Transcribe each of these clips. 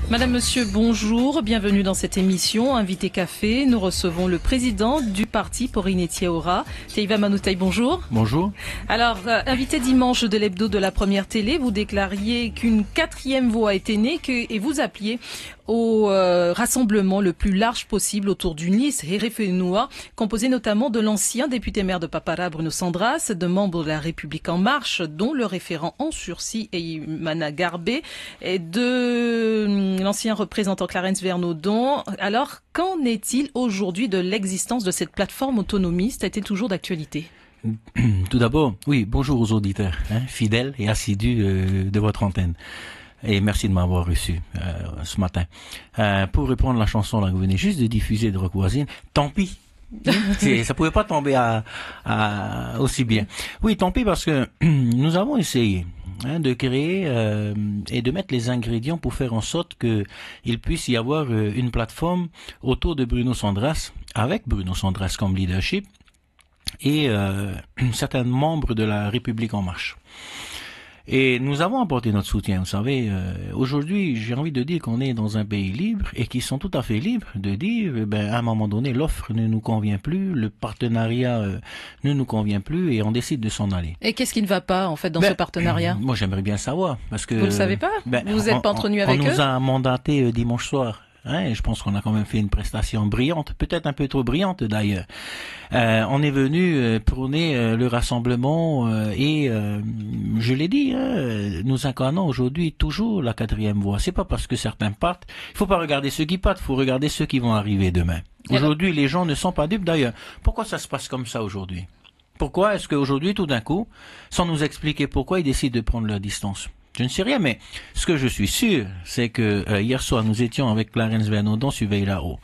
Madame, Monsieur, bonjour. Bienvenue dans cette émission. Invité Café, nous recevons le président du parti Porine Thiaora. Teiva Manoutai, bonjour. Bonjour. Alors, invité dimanche de l'hebdo de la première télé, vous déclariez qu'une quatrième voie était née et vous appeliez au rassemblement le plus large possible autour du Nice Herefenua, composé notamment de l'ancien député maire de Papara Bruno Sandras, de membres de la République en marche, dont le référent en sursis Eymana Garbé, et de l'ancien représentant Clarence Vernodon. Alors, qu'en est-il aujourd'hui de l'existence de cette plateforme autonomiste? A-t-elle toujours d'actualité? Tout d'abord, oui, bonjour aux auditeurs, fidèles et assidus de votre antenne. Et merci de m'avoir reçu ce matin. Pour reprendre la chanson là, que vous venez juste de diffuser de Rock Voisine, tant pis. Ça pouvait pas tomber aussi bien. Oui, tant pis parce que nous avons essayé de créer et de mettre les ingrédients pour faire en sorte que il puisse y avoir une plateforme autour de Bruno Sandras, avec Bruno Sandras comme leadership et certains membres de la République en marche. Et nous avons apporté notre soutien. Vous savez, aujourd'hui, j'ai envie de dire qu'on est dans un pays libre et qui sont tout à fait libres de dire, à un moment donné, l'offre ne nous convient plus, le partenariat ne nous convient plus et on décide de s'en aller. Et qu'est-ce qui ne va pas, en fait, dans ce partenariat? Moi, j'aimerais bien savoir. Parce que, vous le savez pas? Vous n'êtes pas entretenu avec eux? On nous a mandaté dimanche soir. Et je pense qu'on a quand même fait une prestation brillante, peut-être un peu trop brillante d'ailleurs. On est venu prôner le rassemblement et je l'ai dit, nous incarnons aujourd'hui toujours la quatrième voie. C'est pas parce que certains partent, il faut pas regarder ceux qui partent, il faut regarder ceux qui vont arriver demain. Aujourd'hui, les gens ne sont pas dupes d'ailleurs. Pourquoi ça se passe comme ça aujourd'hui? Pourquoi est-ce qu'aujourd'hui, tout d'un coup, sans nous expliquer pourquoi, ils décident de prendre leur distance? Je ne sais rien, mais ce que je suis sûr, c'est que hier soir, nous étions avec Clarence Vernodon sur Veille là-haut.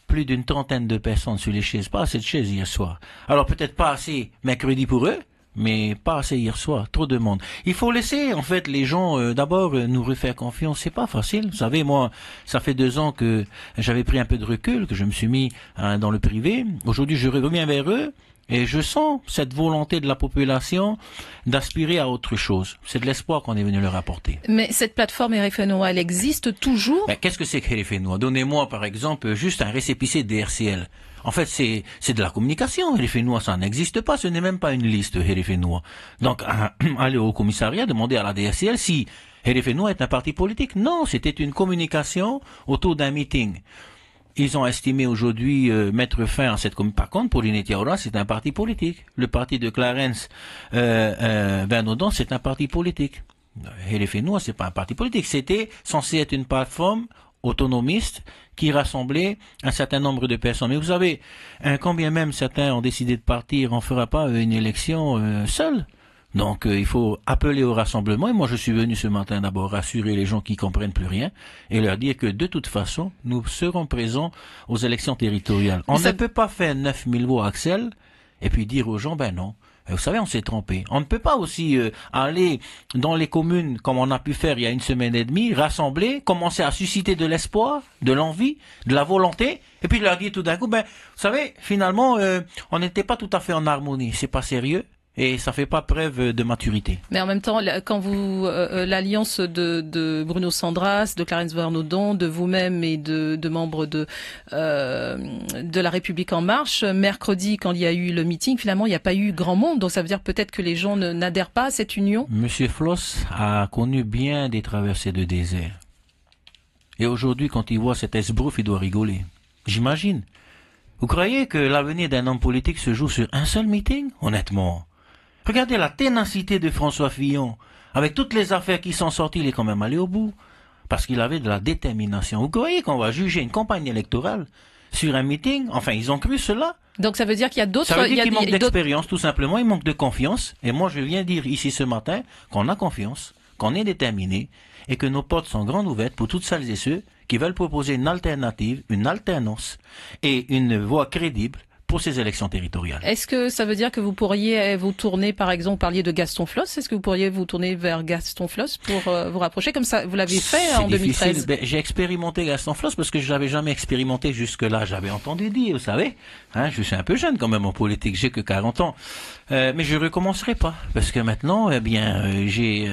Plus d'une trentaine de personnes sur les chaises, pas assez de chaises hier soir. Alors peut-être pas assez mercredi pour eux, mais pas assez hier soir, trop de monde. Il faut laisser en fait les gens d'abord nous refaire confiance, c'est pas facile. Vous savez, moi, ça fait 2 ans que j'avais pris un peu de recul, que je me suis mis dans le privé. Aujourd'hui, je reviens vers eux. Et je sens cette volonté de la population d'aspirer à autre chose. C'est de l'espoir qu'on est venu leur apporter. Mais cette plateforme Herefenua, elle existe toujours? Qu'est-ce que c'est que Herefenua? Donnez-moi par exemple juste un récépissé DRCL. En fait, c'est de la communication. Herefenua, ça n'existe pas. Ce n'est même pas une liste Herefenua. Donc, allez au commissariat, demandez à la DRCL si Herefenua est un parti politique. Non, c'était une communication autour d'un meeting. Ils ont estimé aujourd'hui mettre fin à cette communauté. Par contre, Porine Thiaora, c'est un parti politique. Le parti de Clarence Vernodon, c'est un parti politique. Herefenua, c'est pas un parti politique. C'était censé être une plateforme autonomiste qui rassemblait un certain nombre de personnes. Mais vous savez, quand bien même certains ont décidé de partir, on ne fera pas une élection seule. Donc il faut appeler au rassemblement et moi je suis venu ce matin d'abord rassurer les gens qui comprennent plus rien et leur dire que de toute façon nous serons présents aux élections territoriales. On ne peut pas faire 9000 voix Axel et puis dire aux gens non. Vous savez, on s'est trompé. On ne peut pas aussi aller dans les communes comme on a pu faire il y a 1 semaine et demie, rassembler, commencer à susciter de l'espoir, de l'envie, de la volonté, et puis leur dire tout d'un coup, vous savez, finalement, on n'était pas tout à fait en harmonie. C'est pas sérieux. Et ça fait pas preuve de maturité. Mais en même temps, quand vous l'alliance de Bruno Sandras, de Clarence Vernodon, de vous-même et de membres de la République en marche, mercredi quand il y a eu le meeting, finalement il n'y a pas eu grand monde. Donc ça veut dire peut-être que les gens n'adhèrent pas à cette union. Monsieur Floss a connu bien des traversées de désert. Et aujourd'hui, quand il voit cet esbrouf, il doit rigoler. J'imagine. Vous croyez que l'avenir d'un homme politique se joue sur un seul meeting? Honnêtement. Regardez la ténacité de François Fillon. Avec toutes les affaires qui sont sorties, il est quand même allé au bout. Parce qu'il avait de la détermination. Vous croyez qu'on va juger une campagne électorale sur un meeting? Enfin, ils ont cru cela. Donc ça veut dire qu'il y a d'autres... Ça veut dire qu'il manque d'expérience, tout simplement. Il manque de confiance. Et moi, je viens dire ici ce matin qu'on a confiance, qu'on est déterminé et que nos portes sont grandes ouvertes pour toutes celles et ceux qui veulent proposer une alternative, une alternance et une voie crédible pour ces élections territoriales. Est-ce que ça veut dire que vous pourriez vous tourner, par exemple, vous parliez de Gaston Floss, est-ce que vous pourriez vous tourner vers Gaston Floss pour vous rapprocher comme ça? Vous l'avez fait en 2013. J'ai expérimenté Gaston Floss parce que je l'avais jamais expérimenté jusque-là. J'avais entendu dire, vous savez, je suis un peu jeune quand même en politique, j'ai que 40 ans. Mais je recommencerai pas parce que maintenant, j'ai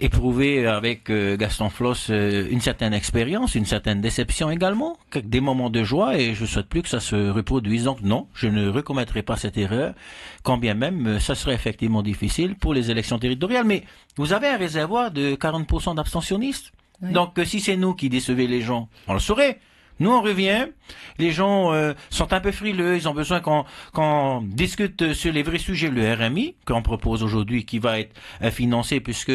éprouvé avec Gaston Floss une certaine expérience, une certaine déception également, des moments de joie, et je souhaite plus que ça se reproduise. Donc non, je ne recommettrai pas cette erreur, quand bien même ça serait effectivement difficile pour les élections territoriales. Mais vous avez un réservoir de 40% d'abstentionnistes. Oui. Donc si c'est nous qui décevons les gens, on le saurait. Nous, on revient, les gens sont un peu frileux, ils ont besoin qu'on discute sur les vrais sujets. Le RMI, qu'on propose aujourd'hui, qui va être financé, puisque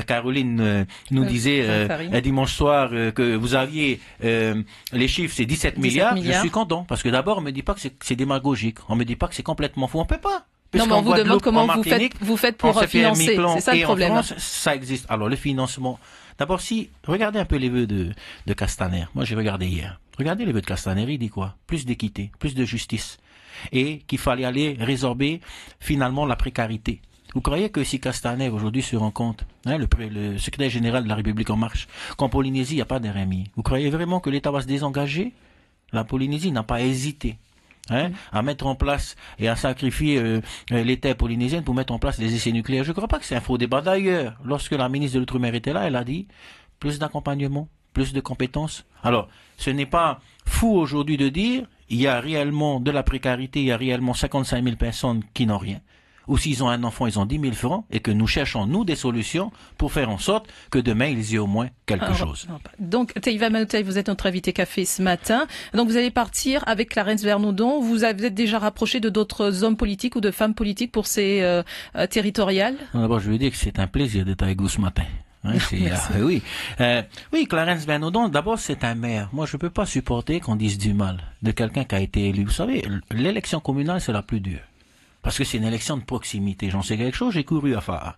Caroline nous disait dimanche soir que vous aviez les chiffres, c'est 17 milliards. Je suis content, parce que d'abord, on me dit pas que c'est démagogique, on me dit pas que c'est complètement fou, on peut pas. Non, mais on vous demande comment vous faites pour financer, c'est ça le problème. En France, ça existe. Alors, le financement... D'abord, regardez un peu les vœux de Castaner. Moi, j'ai regardé hier. Regardez les vœux de Castaner, il dit quoi? Plus d'équité, plus de justice. Et qu'il fallait aller résorber, finalement, la précarité. Vous croyez que si Castaner, aujourd'hui, se rend compte, le secrétaire général de la République En Marche, qu'en Polynésie, il n'y a pas d'RMI, vous croyez vraiment que l'État va se désengager? La Polynésie n'a pas hésité. À mettre en place et à sacrifier les terres polynésiennes pour mettre en place des essais nucléaires. Je ne crois pas que c'est un faux débat. D'ailleurs, lorsque la ministre de l'Outre-mer était là, elle a dit plus d'accompagnement, plus de compétences. Alors, ce n'est pas fou aujourd'hui de dire il y a réellement de la précarité, il y a réellement 55 000 personnes qui n'ont rien. Ou s'ils ont un enfant, ils ont 10 000 francs, et que nous cherchons, nous, des solutions pour faire en sorte que demain, ils aient au moins quelque chose. Donc, Teiva Manoutei, vous êtes notre invité café ce matin. Donc, vous allez partir avec Clarence Vernodon. Vous avez déjà rapproché de d'autres hommes politiques ou de femmes politiques pour ces territoriales? D'abord, je veux dire que c'est un plaisir d'être avec vous ce matin. Oui, Clarence Vernodon, d'abord, c'est un maire. Moi, je peux pas supporter qu'on dise du mal de quelqu'un qui a été élu. Vous savez, l'élection communale, c'est la plus dure. Parce que c'est une élection de proximité. J'en sais quelque chose, j'ai couru à Phare.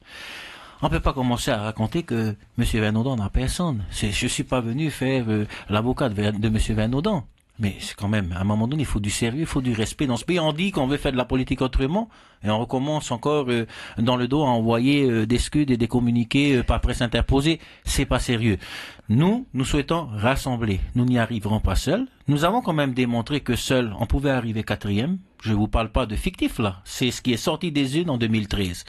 On peut pas commencer à raconter que M. Vernodon n'a personne. Je suis pas venu faire l'avocat de M. Vernodon. Mais c'est quand même, à un moment donné, il faut du sérieux, il faut du respect. Dans ce pays, on dit qu'on veut faire de la politique autrement, et on recommence encore dans le dos à envoyer des scuds et des communiqués par presse interposée. C'est pas sérieux. Nous souhaitons rassembler. Nous n'y arriverons pas seuls. Nous avons quand même démontré que seuls, on pouvait arriver 4e. Je vous parle pas de fictif, là. C'est ce qui est sorti des urnes en 2013.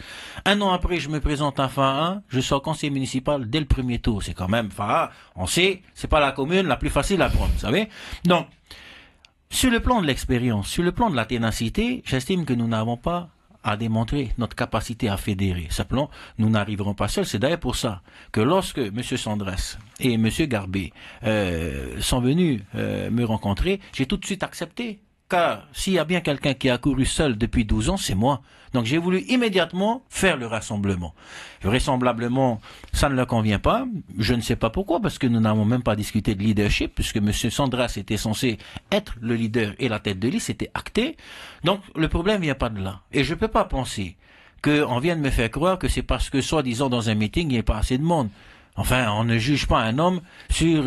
Un an après, je me présente à Phare, je sors conseiller municipal dès le premier tour. C'est quand même Phare, on sait, c'est pas la commune la plus facile à prendre, vous savez. Donc, sur le plan de l'expérience, sur le plan de la ténacité, j'estime que nous n'avons pas à démontrer notre capacité à fédérer. Simplement, nous n'arriverons pas seuls. C'est d'ailleurs pour ça que lorsque M. Sandras et M. Garbet sont venus me rencontrer, j'ai tout de suite accepté. Car s'il y a bien quelqu'un qui a couru seul depuis 12 ans, c'est moi. Donc j'ai voulu immédiatement faire le rassemblement. Vraisemblablement, ça ne leur convient pas. Je ne sais pas pourquoi, parce que nous n'avons même pas discuté de leadership, puisque M. Sandras était censé être le leader et la tête de liste, c'était acté. Donc le problème vient pas de là. Et je peux pas penser qu'on vienne me faire croire que c'est parce que, soi-disant, dans un meeting, il n'y a pas assez de monde. Enfin, on ne juge pas un homme sur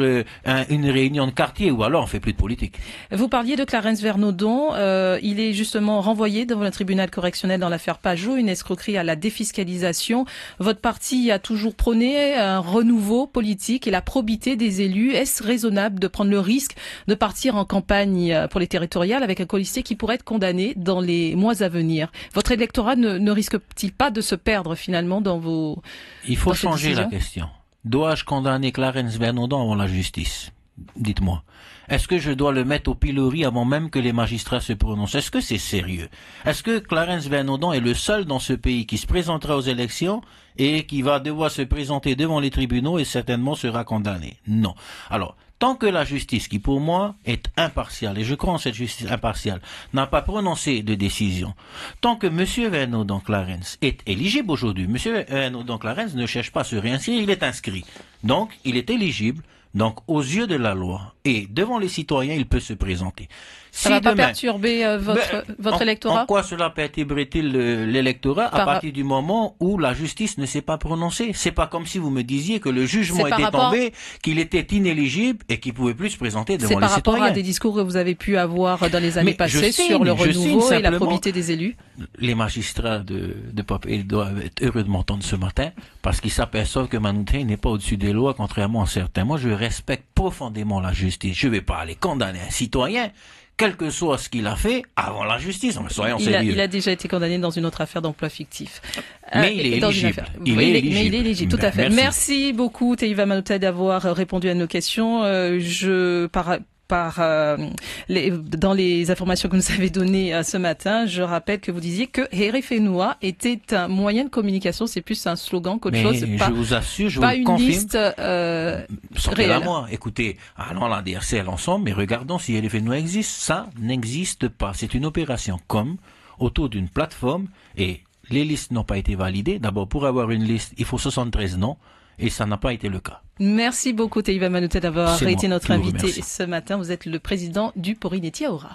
une réunion de quartier, ou alors on fait plus de politique. Vous parliez de Clarence Vernodon. Il est justement renvoyé devant le tribunal correctionnel dans l'affaire Pajot, une escroquerie à la défiscalisation. Votre parti a toujours prôné un renouveau politique et la probité des élus. Est-ce raisonnable de prendre le risque de partir en campagne pour les territoriales avec un colistier qui pourrait être condamné dans les mois à venir? Votre électorat ne risque-t-il pas de se perdre finalement dans vos... Il faut changer la question. Dois-je condamner Clarence Vernodon avant la justice? Dites-moi. Est-ce que je dois le mettre au pilori avant même que les magistrats se prononcent? Est-ce que c'est sérieux? Est-ce que Clarence Vernodon est le seul dans ce pays qui se présentera aux élections et qui va devoir se présenter devant les tribunaux et certainement sera condamné? Non. Alors, tant que la justice, qui pour moi est impartiale, et je crois en cette justice impartiale, n'a pas prononcé de décision, tant que M. Vernodon Clarence est éligible aujourd'hui, M. Vernodon Clarence ne cherche pas à se réinscrire, il est inscrit. Donc, il est éligible. Donc, aux yeux de la loi et devant les citoyens, il peut se présenter. Ça va pas perturber votre électorat? En quoi cela perturberait-il l'électorat à partir du moment où la justice ne s'est pas prononcée? C'est pas comme si vous me disiez que le jugement était tombé, qu'il était inéligible et qu'il pouvait plus se présenter devant les citoyens. C'est par rapport à des discours que vous avez pu avoir dans les années passées sur le renouveau et la probité des élus? Les magistrats de Popeye doivent être heureux de m'entendre ce matin parce qu'ils s'aperçoivent que Manouté n'est pas au-dessus des lois, contrairement à certains. Moi, je respecte profondément la justice. Je vais pas aller condamner un citoyen, quel que soit ce qu'il a fait, avant la justice. Soyons sérieux. Il a déjà été condamné dans une autre affaire d'emploi fictif. Mais il est éligible. Mais il est éligible, tout à fait. Merci beaucoup, Teiva Manouté, d'avoir répondu à nos questions. Dans les informations que nous avez données ce matin, je rappelle que vous disiez que Herefenua était un moyen de communication, c'est plus un slogan qu'autre chose. Je vous assure, je pas vous une confirme. Liste réelle. Moi, écoutez, allons à la DRCL ensemble, mais regardons si Herefenua existe. Ça n'existe pas. C'est une opération comme autour d'une plateforme et les listes n'ont pas été validées. D'abord, pour avoir une liste, il faut 73 noms. Et ça n'a pas été le cas. Merci beaucoup, Teiva Manouté, d'avoir été notre invité ce matin. Vous êtes le président du Porineti Aura.